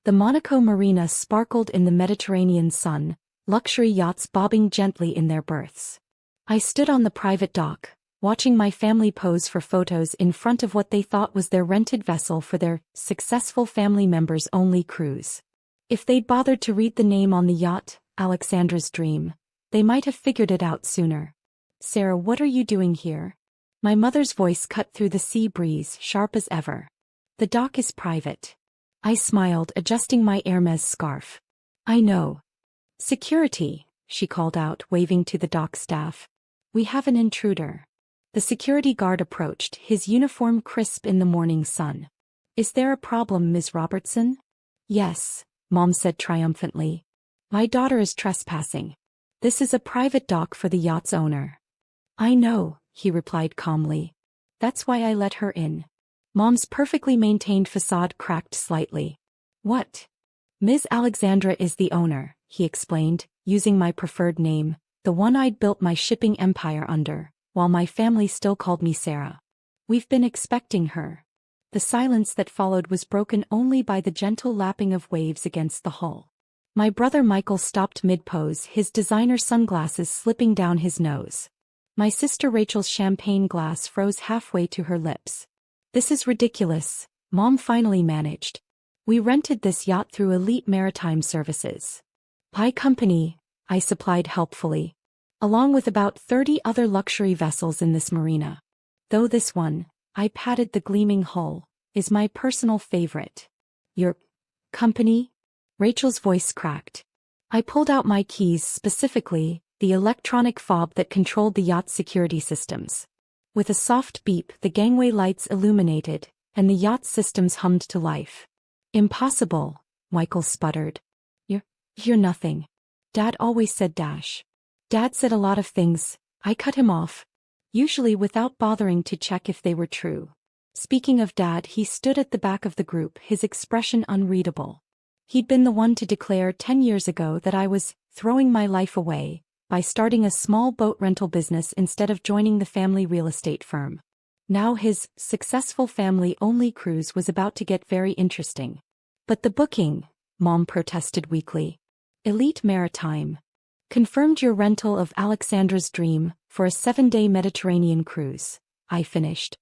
The Monaco marina sparkled in the Mediterranean sun, luxury yachts bobbing gently in their berths. I stood on the private dock, watching my family pose for photos in front of what they thought was their rented vessel for their successful family members-only cruise. If they'd bothered to read the name on the yacht, Alexandra's Dream, they might have figured it out sooner. "Sarah, what are you doing here?" My mother's voice cut through the sea breeze, sharp as ever. "The dock is private." I smiled, adjusting my Hermes scarf. "I know." "Security," she called out, waving to the dock staff. "We have an intruder." The security guard approached, his uniform crisp in the morning sun. "Is there a problem, Ms. Robertson?" "Yes," Mom said triumphantly. "My daughter is trespassing. This is a private dock for the yacht's owner." "I know," he replied calmly. "That's why I let her in." Mom's perfectly maintained facade cracked slightly. "What?" "Ms. Alexandra is the owner," he explained, using my preferred name, the one I'd built my shipping empire under, while my family still called me Sarah. "We've been expecting her." The silence that followed was broken only by the gentle lapping of waves against the hull. My brother Michael stopped mid-pose, his designer sunglasses slipping down his nose. My sister Rachel's champagne glass froze halfway to her lips. "This is ridiculous," Mom finally managed. "We rented this yacht through Elite Maritime Services. By company," I supplied helpfully. "Along with about 30 other luxury vessels in this marina. Though this one," I patted the gleaming hull, "is my personal favorite." "Your company?" Rachel's voice cracked. I pulled out my keys, specifically the electronic fob that controlled the yacht's security systems. With a soft beep, the gangway lights illuminated, and the yacht's systems hummed to life. "Impossible," Michael sputtered. You're nothing. Dad always said dash." "Dad said a lot of things," I cut him off, usually without bothering to check if they were true. Speaking of Dad, he stood at the back of the group, his expression unreadable. He'd been the one to declare 10 years ago that I was throwing my life away by starting a small boat rental business instead of joining the family real estate firm. Now his successful family-only cruise was about to get very interesting. "But the booking," Mom protested weakly. "Elite Maritime confirmed your rental of Alexandra's Dream for a 7-day Mediterranean cruise," I finished.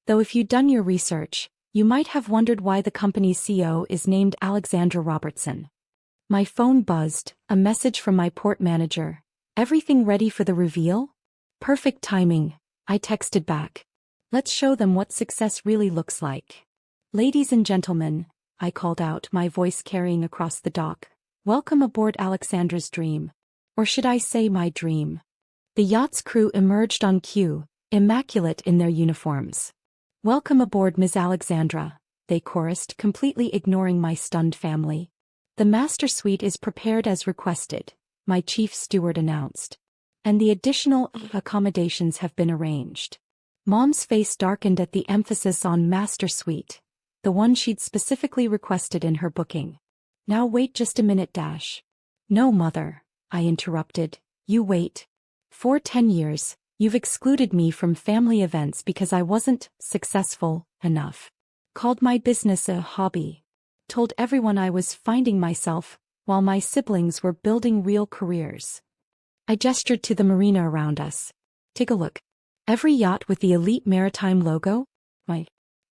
"Though if you'd done your research, you might have wondered why the company's CEO is named Alexandra Robertson." My phone buzzed, a message from my port manager. "Everything ready for the reveal?" "Perfect timing," I texted back. "Let's show them what success really looks like." "Ladies and gentlemen," I called out, my voice carrying across the dock, "welcome aboard Alexandra's Dream. Or should I say my dream?" The yacht's crew emerged on cue, immaculate in their uniforms. "Welcome aboard, Ms. Alexandra," they chorused, completely ignoring my stunned family. "The master suite is prepared as requested," my chief steward announced. "And the additional accommodations have been arranged." Mom's face darkened at the emphasis on master suite, the one she'd specifically requested in her booking. "Now wait just a minute, Dash." "No, Mother," I interrupted, "you wait. For 10 years, you've excluded me from family events because I wasn't successful enough. Called my business a hobby. Told everyone I was finding myself, while my siblings were building real careers." I gestured to the marina around us. "Take a look. Every yacht with the Elite Maritime logo?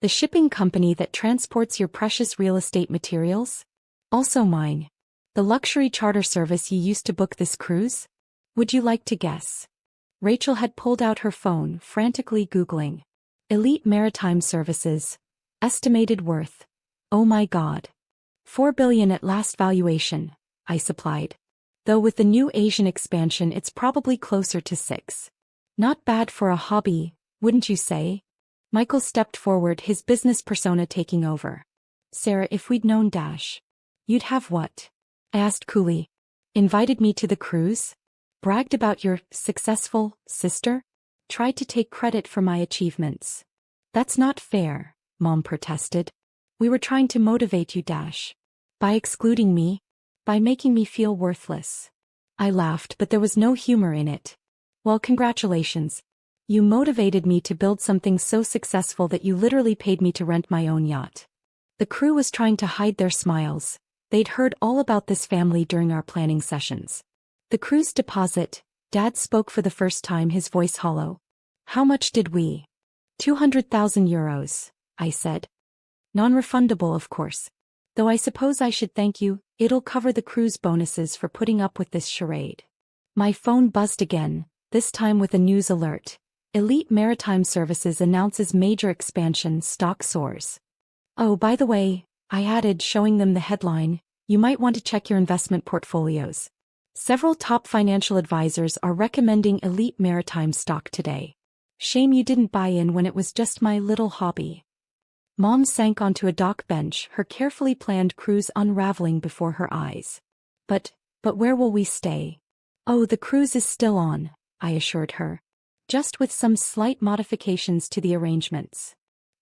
The shipping company that transports your precious real estate materials? Also mine. The luxury charter service you used to book this cruise? Would you like to guess?" Rachel had pulled out her phone, frantically Googling. "Elite Maritime Services. Estimated worth. Oh my God. $4 billion at last valuation," I supplied. "Though with the new Asian expansion it's probably closer to 6. Not bad for a hobby, wouldn't you say?" Michael stepped forward, his business persona taking over. "Sarah, if we'd known Dash." "You'd have what?" I asked coolly. "Invited me to the cruise? Bragged about your successful sister? Tried to take credit for my achievements." "That's not fair," Mom protested. "We were trying to motivate you, Dash. By excluding me? By making me feel worthless." I laughed, but there was no humor in it. "Well, congratulations. You motivated me to build something so successful that you literally paid me to rent my own yacht." The crew was trying to hide their smiles, They'd heard all about this family during our planning sessions. The cruise deposit, Dad spoke for the first time, his voice hollow. How much did we? 200,000 euros, I said. Non-refundable, of course. Though I suppose I should thank you, it'll cover the cruise bonuses for putting up with this charade. My phone buzzed again, this time with a news alert. Elite Maritime Services announces major expansion, stock soars. Oh, by the way, I added, showing them the headline, you might want to check your investment portfolios. Several top financial advisors are recommending Elite Maritime stock today. Shame you didn't buy in when it was just my little hobby. Mom sank onto a dock bench, her carefully planned cruise unraveling before her eyes. But where will we stay? Oh, the cruise is still on, I assured her. Just with some slight modifications to the arrangements.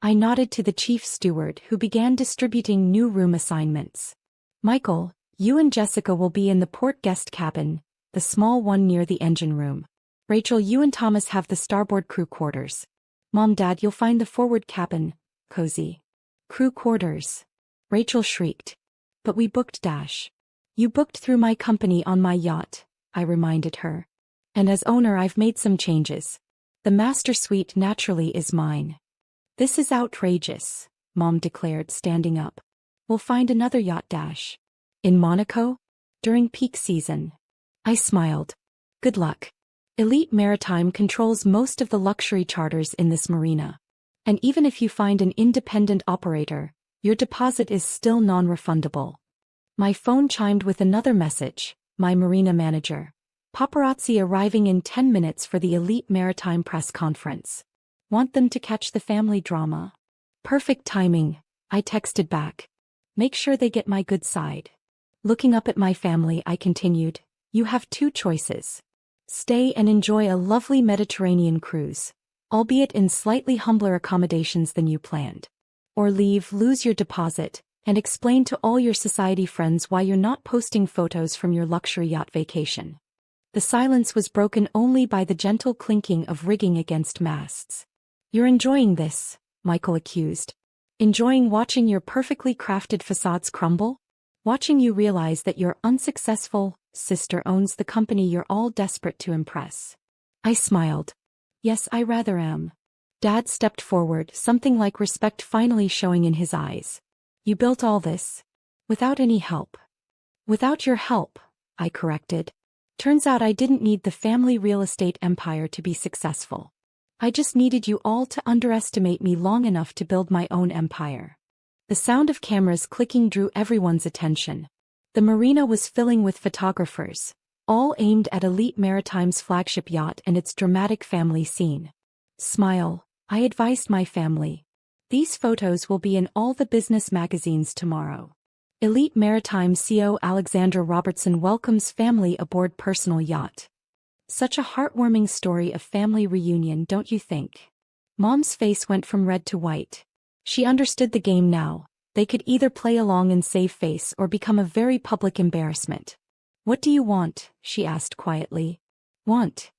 I nodded to the chief steward, who began distributing new room assignments. Michael, you and Jessica will be in the port guest cabin, the small one near the engine room. Rachel, you and Thomas have the starboard crew quarters. Mom, Dad, you'll find the forward cabin, cozy. Crew quarters. Rachel shrieked. But we booked Dash. You booked through my company on my yacht, I reminded her. And as owner I've made some changes. The master suite naturally is mine. This is outrageous, Mom declared, standing up. We'll find another yacht, Dash. In Monaco? During peak season. I smiled. Good luck. Elite Maritime controls most of the luxury charters in this marina. And even if you find an independent operator, your deposit is still non-refundable. My phone chimed with another message, my marina manager. Paparazzi arriving in 10 minutes for the Elite Maritime press conference. Want them to catch the family drama? Perfect timing, I texted back. Make sure they get my good side. Looking up at my family, I continued, you have two choices. Stay and enjoy a lovely Mediterranean cruise, albeit in slightly humbler accommodations than you planned. Or leave, lose your deposit, and explain to all your society friends why you're not posting photos from your luxury yacht vacation. The silence was broken only by the gentle clinking of rigging against masts. You're enjoying this, Michael accused. Enjoying watching your perfectly crafted facades crumble? Watching you realize that your unsuccessful sister owns the company you're all desperate to impress. I smiled. Yes, I rather am. Dad stepped forward, something like respect finally showing in his eyes. You built all this? Without any help. Without your help, I corrected. Turns out I didn't need the family real estate empire to be successful. I just needed you all to underestimate me long enough to build my own empire. The sound of cameras clicking drew everyone's attention. The marina was filling with photographers, all aimed at Elite Maritime's flagship yacht and its dramatic family scene. Smile, I advised my family. These photos will be in all the business magazines tomorrow. Elite Maritime CEO Alexandra Robertson welcomes family aboard personal yacht. Such a heartwarming story of family reunion, don't you think? Mom's face went from red to white. She understood the game now. They could either play along and save face or become a very public embarrassment. What do you want? She asked quietly. Want?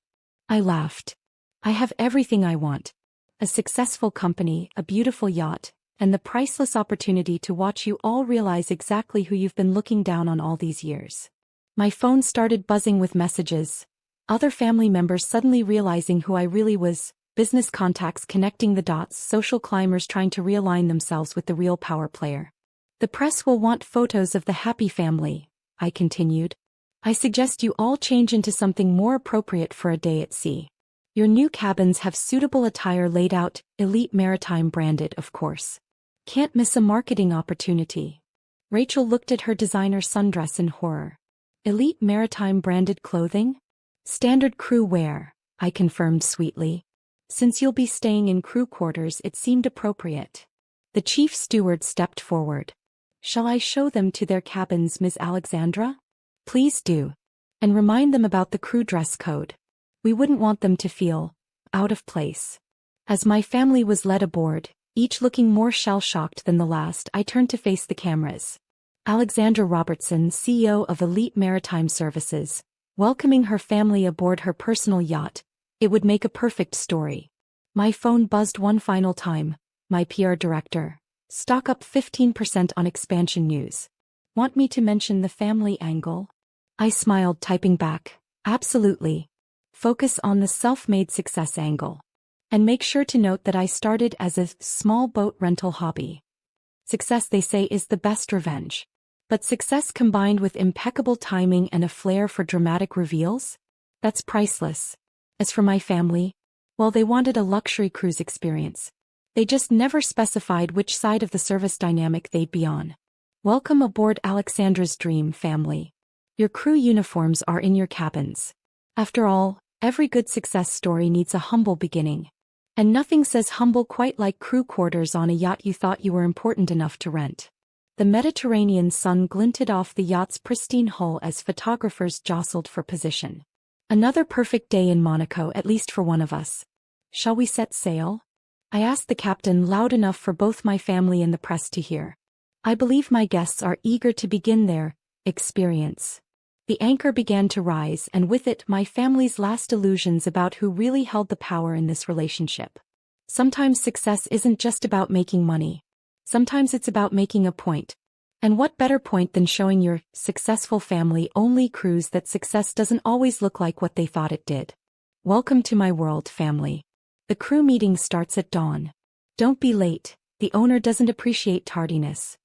I laughed. I have everything I want. A successful company, a beautiful yacht, and the priceless opportunity to watch you all realize exactly who you've been looking down on all these years. My phone started buzzing with messages. Other family members suddenly realizing who I really was, business contacts connecting the dots, social climbers trying to realign themselves with the real power player. The press will want photos of the happy family, I continued. I suggest you all change into something more appropriate for a day at sea. Your new cabins have suitable attire laid out, Elite Maritime branded, of course. Can't miss a marketing opportunity. Rachel looked at her designer sundress in horror. Elite Maritime branded clothing? Standard crew wear, I confirmed sweetly. Since you'll be staying in crew quarters, it seemed appropriate. The chief steward stepped forward. Shall I show them to their cabins, Ms. Alexandra? Please do. And remind them about the crew dress code. We wouldn't want them to feel out of place. As my family was led aboard, each looking more shell-shocked than the last, I turned to face the cameras. Alexandra Robertson, CEO of Elite Maritime Services, welcoming her family aboard her personal yacht. It would make a perfect story. My phone buzzed one final time. My PR director. Stock up 15% on expansion news. Want me to mention the family angle? I smiled, typing back, absolutely. Focus on the self-made success angle. And make sure to note that I started as a small boat rental hobby. Success, they say, is the best revenge. But success combined with impeccable timing and a flair for dramatic reveals? That's priceless. As for my family, well, they wanted a luxury cruise experience. They just never specified which side of the service dynamic they'd be on. Welcome aboard Alexandra's dream family. Your crew uniforms are in your cabins. After all, every good success story needs a humble beginning. And nothing says humble quite like crew quarters on a yacht you thought you were important enough to rent. The Mediterranean sun glinted off the yacht's pristine hull as photographers jostled for position. Another perfect day in Monaco, at least for one of us. Shall we set sail? I asked the captain, loud enough for both my family and the press to hear. I believe my guests are eager to begin their experience. The anchor began to rise, and with it my family's last illusions about who really held the power in this relationship. Sometimes success isn't just about making money. Sometimes it's about making a point. And what better point than showing your successful family-only cruise that success doesn't always look like what they thought it did. Welcome to my world, family. The crew meeting starts at dawn. Don't be late. The owner doesn't appreciate tardiness.